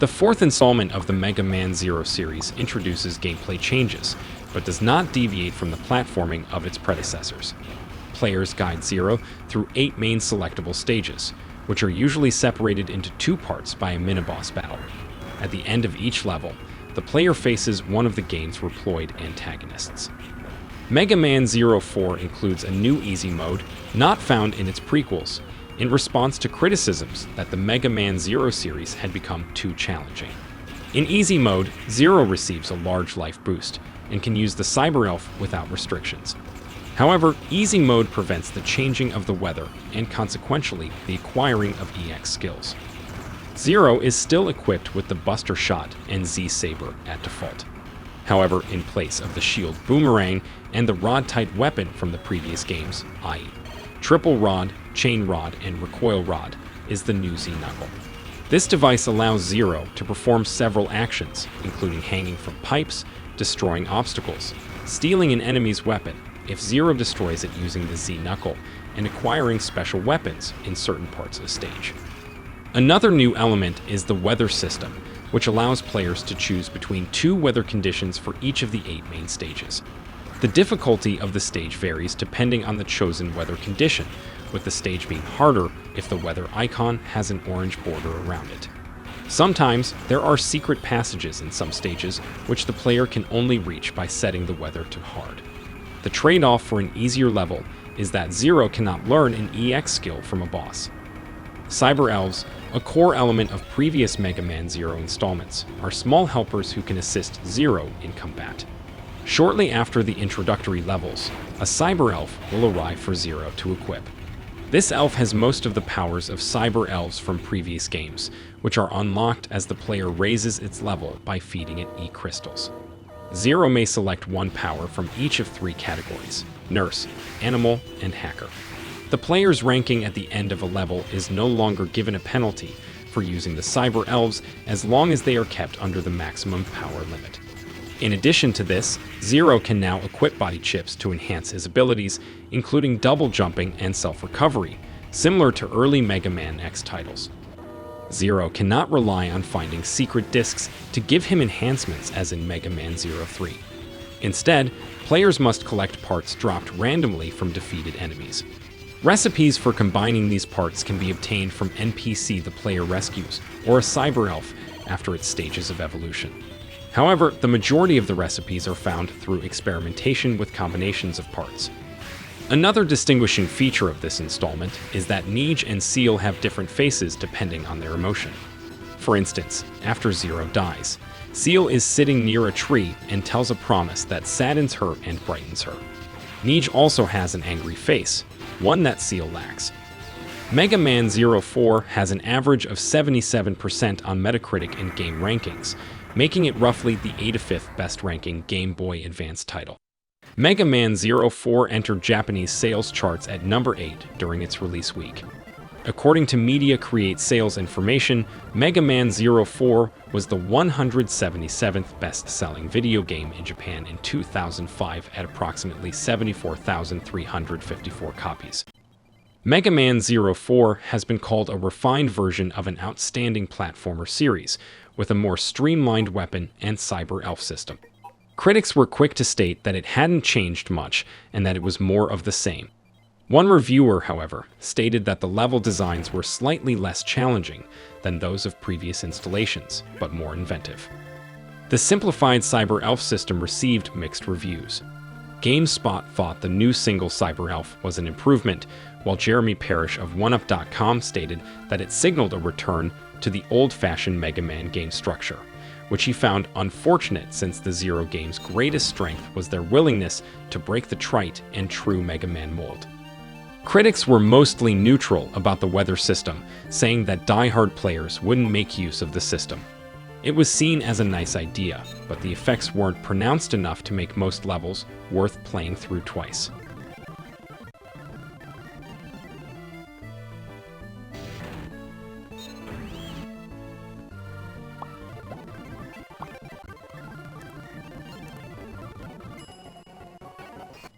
The fourth installment of the Mega Man Zero series introduces gameplay changes, but does not deviate from the platforming of its predecessors. Players guide Zero through 8 main selectable stages, which are usually separated into 2 parts by a mini-boss battle. At the end of each level, the player faces one of the game's reploid antagonists. Mega Man Zero4 includes a new easy mode not found in its prequels, in response to criticisms that the Mega Man Zero series had become too challenging. In easy mode, Zero receives a large life boost and can use the Cyber Elf without restrictions. However, easy mode prevents the changing of the weather and consequentially the acquiring of EX skills. Zero is still equipped with the Buster Shot and Z-Saber at default. However, in place of the Shield Boomerang and the Rod-type weapon from the previous games, i.e. Triple Rod, Chain Rod, and Recoil Rod, is the new Z-Knuckle. This device allows Zero to perform several actions, including hanging from pipes, destroying obstacles, stealing an enemy's weapon if Zero destroys it using the Z-Knuckle, and acquiring special weapons in certain parts of the stage. Another new element is the weather system, which allows players to choose between 2 weather conditions for each of the 8 main stages. The difficulty of the stage varies depending on the chosen weather condition, with the stage being harder if the weather icon has an orange border around it. Sometimes, there are secret passages in some stages which the player can only reach by setting the weather to hard. The trade-off for an easier level is that Zero cannot learn an EX skill from a boss. Cyber Elves, a core element of previous Mega Man Zero installments, are small helpers who can assist Zero in combat. Shortly after the introductory levels, a Cyber Elf will arrive for Zero to equip. This elf has most of the powers of Cyber Elves from previous games, which are unlocked as the player raises its level by feeding it E-crystals. Zero may select one power from each of 3 categories: Nurse, Animal, and Hacker. The player's ranking at the end of a level is no longer given a penalty for using the Cyber Elves as long as they are kept under the maximum power limit. In addition to this, Zero can now equip body chips to enhance his abilities, including double jumping and self-recovery, similar to early Mega Man X titles. Zero cannot rely on finding secret discs to give him enhancements as in Mega Man Zero 3. Instead, players must collect parts dropped randomly from defeated enemies. Recipes for combining these parts can be obtained from NPC the player rescues, or a Cyber Elf after its stages of evolution. However, the majority of the recipes are found through experimentation with combinations of parts. Another distinguishing feature of this installment is that Neej and Seal have different faces depending on their emotion. For instance, after Zero dies, Seal is sitting near a tree and tells a promise that saddens her and brightens her. Neej also has an angry face, one that Seal lacks. Mega Man Zero 4 has an average of 77% on Metacritic in game rankings, making it roughly the 85th best-ranking Game Boy Advance title. Mega Man Zero 4 entered Japanese sales charts at number 8 during its release week. According to Media Creates sales information, Mega Man Zero 4 was the 177th best-selling video game in Japan in 2005 at approximately 74,354 copies. Mega Man Zero 4 has been called a refined version of an outstanding platformer series, with a more streamlined weapon and Cyber Elf system. Critics were quick to state that it hadn't changed much and that it was more of the same. One reviewer, however, stated that the level designs were slightly less challenging than those of previous installations, but more inventive. The simplified Cyber Elf system received mixed reviews. GameSpot thought the new single Cyber Elf was an improvement, while Jeremy Parrish of OneUp.com stated that it signaled a return to the old-fashioned Mega Man game structure, which he found unfortunate since the Zero game's greatest strength was their willingness to break the trite and true Mega Man mold. Critics were mostly neutral about the weather system, saying that die-hard players wouldn't make use of the system. It was seen as a nice idea, but the effects weren't pronounced enough to make most levels worth playing through twice.